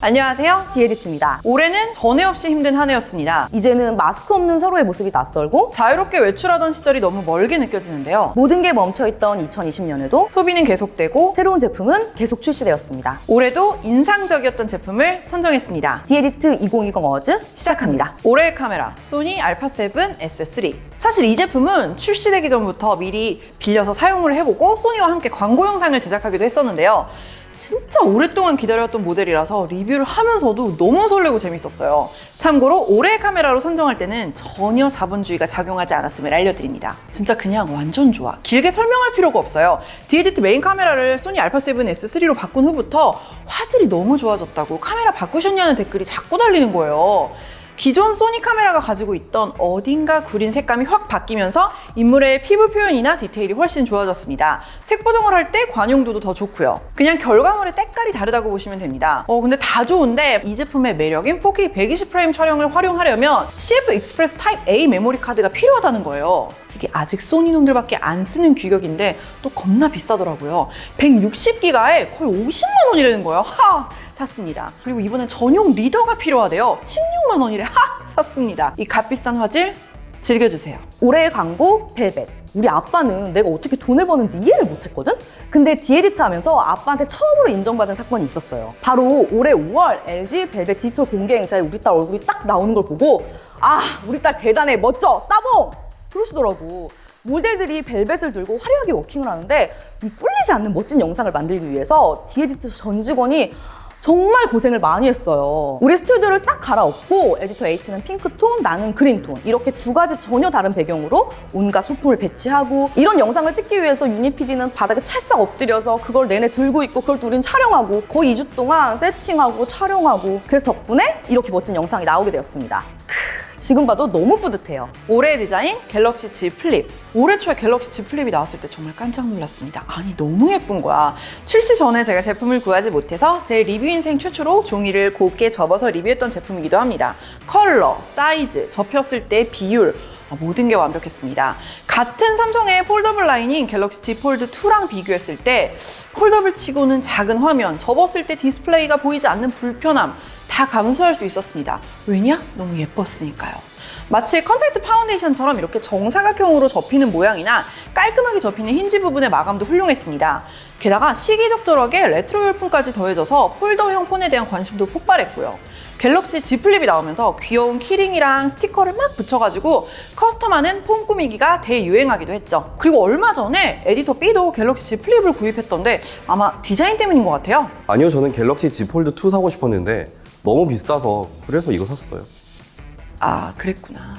안녕하세요, 디에디트입니다. 올해는 전에 없이 힘든 한 해였습니다. 이제는 마스크 없는 서로의 모습이 낯설고 자유롭게 외출하던 시절이 너무 멀게 느껴지는데요. 모든 게 멈춰있던 2020년에도 소비는 계속되고 새로운 제품은 계속 출시되었습니다. 올해도 인상적이었던 제품을 선정했습니다. 디에디트 2020 어워즈 시작합니다. 올해의 카메라, 소니 알파7 S3. 사실 이 제품은 출시되기 전부터 미리 빌려서 사용을 해보고 소니와 함께 광고 영상을 제작하기도 했었는데요. 진짜 오랫동안 기다렸던 모델이라서 리뷰를 하면서도 너무 설레고 재밌었어요. 참고로 올해의 카메라로 선정할 때는 전혀 자본주의가 작용하지 않았음을 알려드립니다. 진짜 그냥 완전 좋아. 길게 설명할 필요가 없어요. 디에디트 메인 카메라를 소니 알파7 S3로 바꾼 후부터 화질이 너무 좋아졌다고 카메라 바꾸셨냐는 댓글이 자꾸 달리는 거예요. 기존 소니 카메라가 가지고 있던 어딘가 구린 색감이 확 바뀌면서 인물의 피부 표현이나 디테일이 훨씬 좋아졌습니다. 색 보정을 할 때 관용도도 더 좋고요. 그냥 결과물의 때깔이 다르다고 보시면 됩니다. 근데 다 좋은데 이 제품의 매력인 4K 120프레임 촬영을 활용하려면 CF 익스프레스 타입 A 메모리 카드가 필요하다는 거예요. 이게 아직 소니 놈들밖에 안 쓰는 규격인데 또 겁나 비싸더라고요. 160기가에 거의 50만 원이라는 거예요. 샀습니다. 그리고 이번엔 전용 리더가 필요하대요. 16만 원이래. 샀습니다. 이 값비싼 화질 즐겨주세요. 올해의 광고 벨벳. 우리 아빠는 내가 어떻게 돈을 버는지 이해를 못했거든? 근데 디에디트 하면서 아빠한테 처음으로 인정받은 사건이 있었어요. 바로 올해 5월 LG 벨벳 디지털 공개 행사에 우리 딸 얼굴이 딱 나오는 걸 보고 우리 딸 대단해, 멋져, 따봉! 그러시더라고. 모델들이 벨벳을 들고 화려하게 워킹을 하는데 이 꿀리지 않는 멋진 영상을 만들기 위해서 디에디트 전 직원이 정말 고생을 많이 했어요. 우리 스튜디오를 싹 갈아엎고 에디터 H는 핑크톤, 나는 그린톤 이렇게 두 가지 전혀 다른 배경으로 온갖 소품을 배치하고 이런 영상을 찍기 위해서 유니 PD는 바닥에 찰싹 엎드려서 그걸 내내 들고 있고 그걸 또 우린 촬영하고 거의 2주 동안 세팅하고 촬영하고 그래서 덕분에 이렇게 멋진 영상이 나오게 되었습니다. 지금 봐도 너무 뿌듯해요. 올해의 디자인 갤럭시 Z 플립. 올해 초에 갤럭시 Z 플립이 나왔을 때 정말 깜짝 놀랐습니다. 아니 너무 예쁜 거야. 출시 전에 제가 제품을 구하지 못해서 제 리뷰 인생 최초로 종이를 곱게 접어서 리뷰했던 제품이기도 합니다. 컬러, 사이즈, 접혔을 때 비율 모든 게 완벽했습니다. 같은 삼성의 폴더블 라인인 갤럭시 Z 폴드 2랑 비교했을 때 폴더블 치고는 작은 화면, 접었을 때 디스플레이가 보이지 않는 불편함 다 감수할 수 있었습니다. 왜냐? 너무 예뻤으니까요. 마치 컴팩트 파운데이션처럼 이렇게 정사각형으로 접히는 모양이나 깔끔하게 접히는 힌지 부분의 마감도 훌륭했습니다. 게다가 시기적절하게 레트로 열풍까지 더해져서 폴더형 폰에 대한 관심도 폭발했고요. 갤럭시 Z 플립이 나오면서 귀여운 키링이랑 스티커를 막 붙여가지고 커스텀하는 폰 꾸미기가 대유행하기도 했죠. 그리고 얼마 전에 에디터 B도 갤럭시 Z 플립을 구입했던데 아마 디자인 때문인 것 같아요. 아니요, 저는 갤럭시 Z 폴드 2 사고 싶었는데 너무 비싸서 그래서 이거 샀어요. 그랬구나.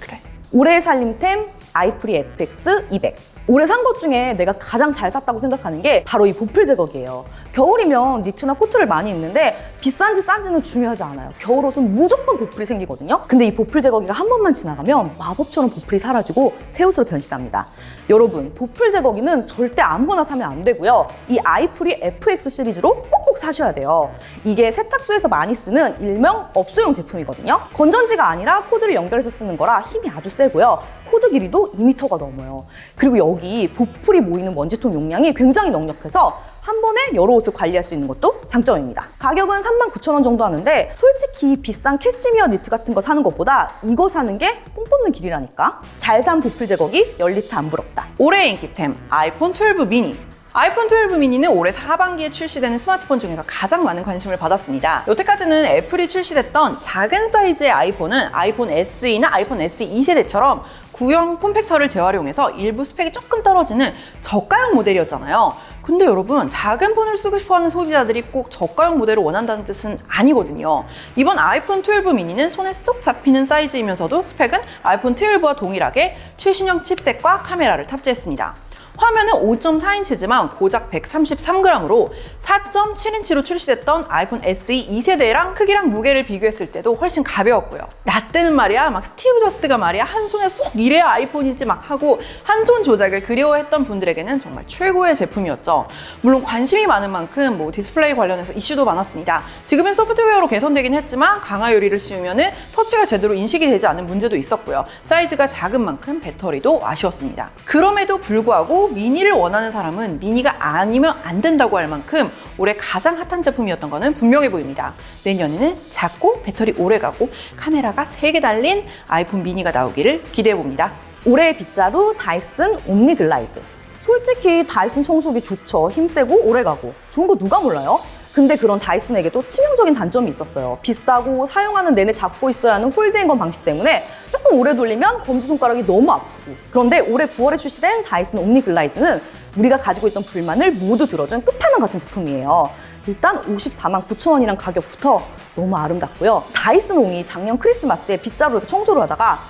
그래. 올해의 살림템 아이프리 FX 200. 올해 산 것 중에 내가 가장 잘 샀다고 생각하는 게 바로 이 보풀 제거기예요. 겨울이면 니트나 코트를 많이 입는데 비싼지 싼지는 중요하지 않아요. 겨울옷은 무조건 보풀이 생기거든요. 근데 이 보풀 제거기가 한 번만 지나가면 마법처럼 보풀이 사라지고 새 옷으로 변신합니다. 여러분, 보풀 제거기는 절대 아무거나 사면 안 되고요. 이 아이프리 FX 시리즈로 꼭꼭 사셔야 돼요. 이게 세탁소에서 많이 쓰는 일명 업소용 제품이거든요. 건전지가 아니라 코드를 연결해서 쓰는 거라 힘이 아주 세고요. 코드 길이도 2m가 넘어요. 그리고 여기 보풀이 모이는 먼지통 용량이 굉장히 넉넉해서 한 번에 여러 옷을 관리할 수 있는 것도 장점입니다. 가격은 39,000원 정도 하는데 솔직히 비싼 캐시미어 니트 같은 거 사는 것보다 이거 사는 게 뽕 뽑는 길이라니까. 잘 산 보풀 제거기 10리터 안 부럽다. 올해의 인기템 아이폰 12 미니. 아이폰 12 미니는 올해 하반기에 출시되는 스마트폰 중에서 가장 많은 관심을 받았습니다. 여태까지는 애플이 출시됐던 작은 사이즈의 아이폰은 아이폰 SE나 아이폰 SE 2세대처럼 구형 폼팩터를 재활용해서 일부 스펙이 조금 떨어지는 저가형 모델이었잖아요. 근데 여러분, 작은 폰을 쓰고 싶어하는 소비자들이 꼭 저가형 모델을 원한다는 뜻은 아니거든요. 이번 아이폰 12 미니는 손에 쏙 잡히는 사이즈이면서도 스펙은 아이폰 12와 동일하게 최신형 칩셋과 카메라를 탑재했습니다. 화면은 5.4인치지만 고작 133g으로 4.7인치로 출시됐던 아이폰 SE 2세대랑 크기랑 무게를 비교했을 때도 훨씬 가벼웠고요. 나 때는 말이야 막 스티브 잡스가 말이야 한 손에 쏙 이래야 아이폰이지 막 하고 한 손 조작을 그리워했던 분들에게는 정말 최고의 제품이었죠. 물론 관심이 많은 만큼 디스플레이 관련해서 이슈도 많았습니다. 지금은 소프트웨어로 개선되긴 했지만 강화 요리를 씌우면 터치가 제대로 인식이 되지 않는 문제도 있었고요. 사이즈가 작은 만큼 배터리도 아쉬웠습니다. 그럼에도 불구하고 그리고 미니를 원하는 사람은 미니가 아니면 안 된다고 할 만큼 올해 가장 핫한 제품이었던 거는 분명해 보입니다. 내년에는 작고 배터리 오래가고 카메라가 3개 달린 아이폰 미니가 나오기를 기대해 봅니다. 올해의 빗자루 다이슨 옴니글라이드. 솔직히 다이슨 청소기 좋죠. 힘세고 오래가고. 좋은 거 누가 몰라요? 근데 그런 다이슨에게도 치명적인 단점이 있었어요. 비싸고 사용하는 내내 잡고 있어야 하는 홀드앤건 방식 때문에 조금 오래 돌리면 검지손가락이 너무 아프고. 그런데 올해 9월에 출시된 다이슨 옴니글라이드는 우리가 가지고 있던 불만을 모두 들어준 끝판왕 같은 제품이에요. 일단 54만 9천 원이란 가격부터 너무 아름답고요. 다이슨 옹이 작년 크리스마스에 빗자루로 이렇게 청소를 하다가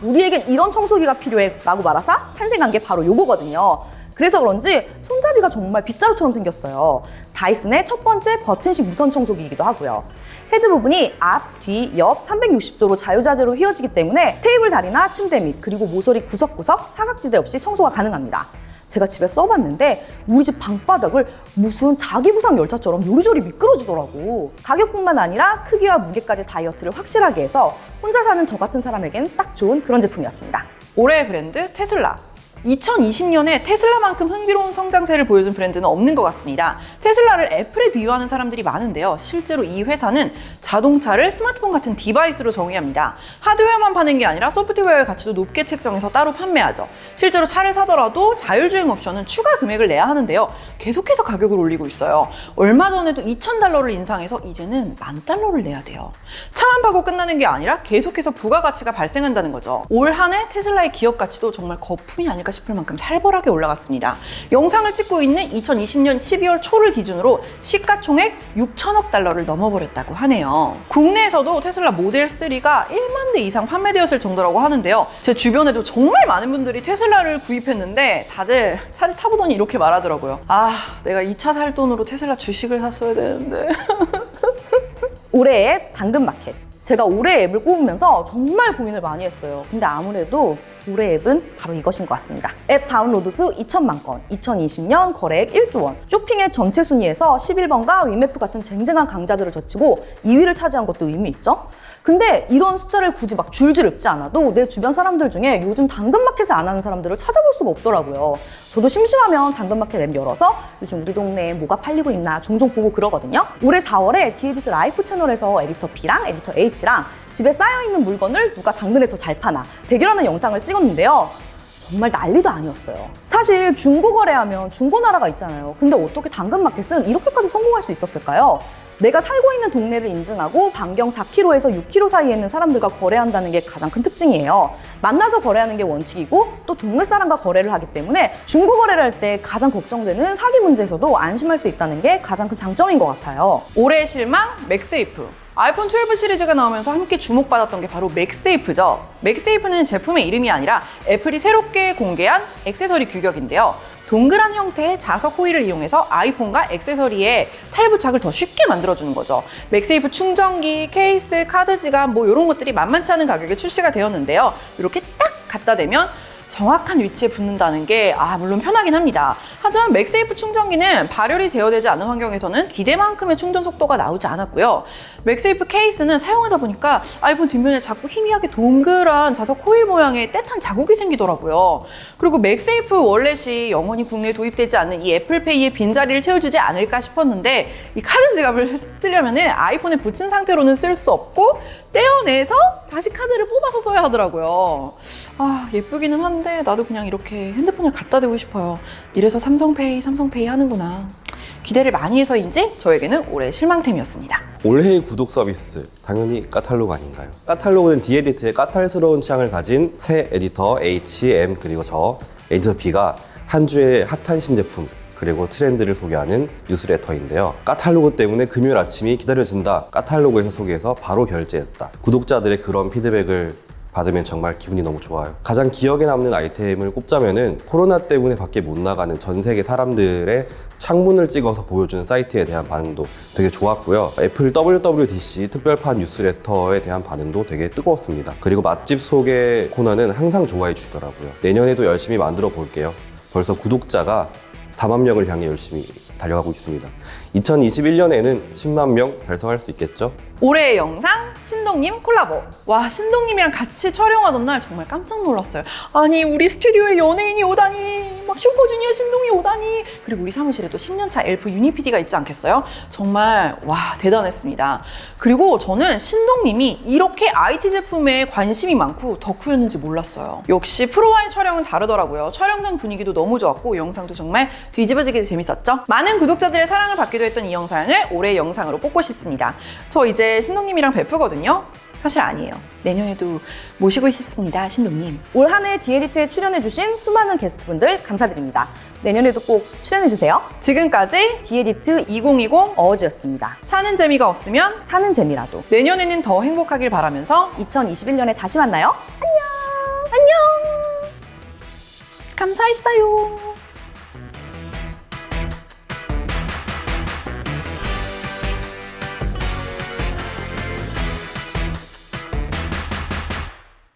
우리에겐 이런 청소기가 필요해 라고 말아서 탄생한 게 바로 요거거든요. 그래서 그런지 손잡이가 정말 빗자루처럼 생겼어요. 다이슨의 첫 번째 버튼식 무선 청소기이기도 하고요. 헤드 부분이 앞, 뒤, 옆 360도로 자유자재로 휘어지기 때문에 테이블 다리나 침대 밑 그리고 모서리 구석구석 사각지대 없이 청소가 가능합니다. 제가 집에 써봤는데 우리 집 방바닥을 무슨 자기부상 열차처럼 요리조리 미끄러지더라고. 가격뿐만 아니라 크기와 무게까지 다이어트를 확실하게 해서 혼자 사는 저 같은 사람에겐 딱 좋은 그런 제품이었습니다. 올해의 브랜드 테슬라. 2020년에 테슬라만큼 흥미로운 성장세를 보여준 브랜드는 없는 것 같습니다. 테슬라를 애플에 비유하는 사람들이 많은데요. 실제로 이 회사는 자동차를 스마트폰 같은 디바이스로 정의합니다. 하드웨어만 파는 게 아니라 소프트웨어의 가치도 높게 책정해서 따로 판매하죠. 실제로 차를 사더라도 자율주행 옵션은 추가 금액을 내야 하는데요. 계속해서 가격을 올리고 있어요. 얼마 전에도 $2,000를 인상해서 이제는 $10,000를 내야 돼요. 차만 파고 끝나는 게 아니라 계속해서 부가가치가 발생한다는 거죠. 올 한 해 테슬라의 기업 가치도 정말 거품이 아닐까 싶을 만큼 살벌하게 올라갔습니다. 영상을 찍고 있는 2020년 12월 초를 기준으로 시가총액 6천억 달러를 넘어버렸다고 하네요. 국내에서도 테슬라 모델 3가 1만 대 이상 판매되었을 정도라고 하는데요. 제 주변에도 정말 많은 분들이 테슬라를 구입했는데 다들 차를 타보더니 이렇게 말하더라고요. 내가 이 차 살 돈으로 테슬라 주식을 샀어야 되는데. 올해의 당근마켓. 제가 올해 앱을 꼽으면서 정말 고민을 많이 했어요. 근데 아무래도 올해 앱은 바로 이것인 것 같습니다. 앱 다운로드 수 2천만 건, 2020년 거래액 1조 원, 쇼핑의 전체 순위에서 11번가 위메프 같은 쟁쟁한 강자들을 젖히고 2위를 차지한 것도 의미 있죠? 근데 이런 숫자를 굳이 막 줄줄 읊지 않아도 내 주변 사람들 중에 요즘 당근마켓을 안 하는 사람들을 찾아볼 수가 없더라고요. 저도 심심하면 당근마켓 앱 열어서 요즘 우리 동네에 뭐가 팔리고 있나 종종 보고 그러거든요. 올해 4월에 디에디트 라이프 채널에서 에디터 B랑 에디터 H랑 집에 쌓여있는 물건을 누가 당근에 더 잘 파나 대결하는 영상을 찍었는데요. 정말 난리도 아니었어요. 사실 중고 거래하면 중고나라가 있잖아요. 근데 어떻게 당근마켓은 이렇게까지 성공할 수 있었을까요? 내가 살고 있는 동네를 인증하고 반경 4km에서 6km 사이에 있는 사람들과 거래한다는 게 가장 큰 특징이에요. 만나서 거래하는 게 원칙이고 또 동네 사람과 거래를 하기 때문에 중고 거래를 할 때 가장 걱정되는 사기 문제에서도 안심할 수 있다는 게 가장 큰 장점인 것 같아요. 올해의 실망, 맥세이프. 아이폰 12 시리즈가 나오면서 함께 주목받았던 게 바로 맥세이프죠. 맥세이프는 제품의 이름이 아니라 애플이 새롭게 공개한 액세서리 규격인데요. 동그란 형태의 자석 호일을 이용해서 아이폰과 액세서리에 탈부착을 더 쉽게 만들어주는 거죠. 맥세이프 충전기, 케이스, 카드 지갑 이런 것들이 만만치 않은 가격에 출시가 되었는데요. 이렇게 딱 갖다 대면 정확한 위치에 붙는다는 게 물론 편하긴 합니다. 하지만 맥세이프 충전기는 발열이 제어되지 않은 환경에서는 기대만큼의 충전 속도가 나오지 않았고요. 맥세이프 케이스는 사용하다 보니까 아이폰 뒷면에 자꾸 희미하게 동그란 자석 코일 모양의 떼탄 자국이 생기더라고요. 그리고 맥세이프 월렛이 영원히 국내에 도입되지 않는 이 애플페이의 빈자리를 채워주지 않을까 싶었는데 이 카드 지갑을 쓰려면 아이폰에 붙인 상태로는 쓸 수 없고 떼어내서 다시 카드를 뽑아서 써야 하더라고요. 예쁘기는 한데 나도 그냥 이렇게 핸드폰을 갖다 대고 싶어요. 이래서 삼성페이 하는구나. 기대를 많이 해서인지 저에게는 올해 실망템이었습니다. 올해의 구독 서비스, 당연히 까탈로그 아닌가요? 까탈로그는 디에디트의 까탈스러운 취향을 가진 새 에디터 H, M 그리고 저 에디터 B가 한 주의 핫한 신제품 그리고 트렌드를 소개하는 뉴스레터인데요. 까탈로그 때문에 금요일 아침이 기다려진다. 까탈로그에서 소개해서 바로 결제했다. 구독자들의 그런 피드백을 받으면 정말 기분이 너무 좋아요. 가장 기억에 남는 아이템을 꼽자면은 코로나 때문에 밖에 못 나가는 전 세계 사람들의 창문을 찍어서 보여주는 사이트에 대한 반응도 되게 좋았고요. 애플 WWDC 특별판 뉴스레터에 대한 반응도 되게 뜨거웠습니다. 그리고 맛집 소개 코너는 항상 좋아해 주시더라고요. 내년에도 열심히 만들어 볼게요. 벌써 구독자가 4만 명을 향해 열심히 달려가고 있습니다. 2021년에는 10만 명 달성할 수 있겠죠? 올해의 영상 신동님 콜라보. 와, 신동님이랑 같이 촬영하던 날 정말 깜짝 놀랐어요. 아니, 우리 스튜디오에 연예인이 오다니, 막 슈퍼주니어 신동이 오다니. 그리고 우리 사무실에 또 10년차 엘프 유니 PD가 있지 않겠어요? 정말 와, 대단했습니다. 그리고 저는 신동님이 이렇게 IT 제품에 관심이 많고 덕후였는지 몰랐어요. 역시 프로와의 촬영은 다르더라고요. 촬영장 분위기도 너무 좋았고 영상도 정말 뒤집어지게 재밌었죠? 많은 구독자들의 사랑을 받기도 했던 이 영상을 올해의 영상으로 뽑고 싶습니다. 저 이제 신동님이랑 베프거든요. 사실 아니에요. 내년에도 모시고 싶습니다, 신동님. 올 한 해 디에디트에 출연해주신 수많은 게스트분들 감사드립니다. 내년에도 꼭 출연해주세요. 지금까지 디에디트 2020 어워즈였습니다. 사는 재미가 없으면 사는 재미라도. 내년에는 더 행복하길 바라면서 2021년에 다시 만나요. 감사했어요.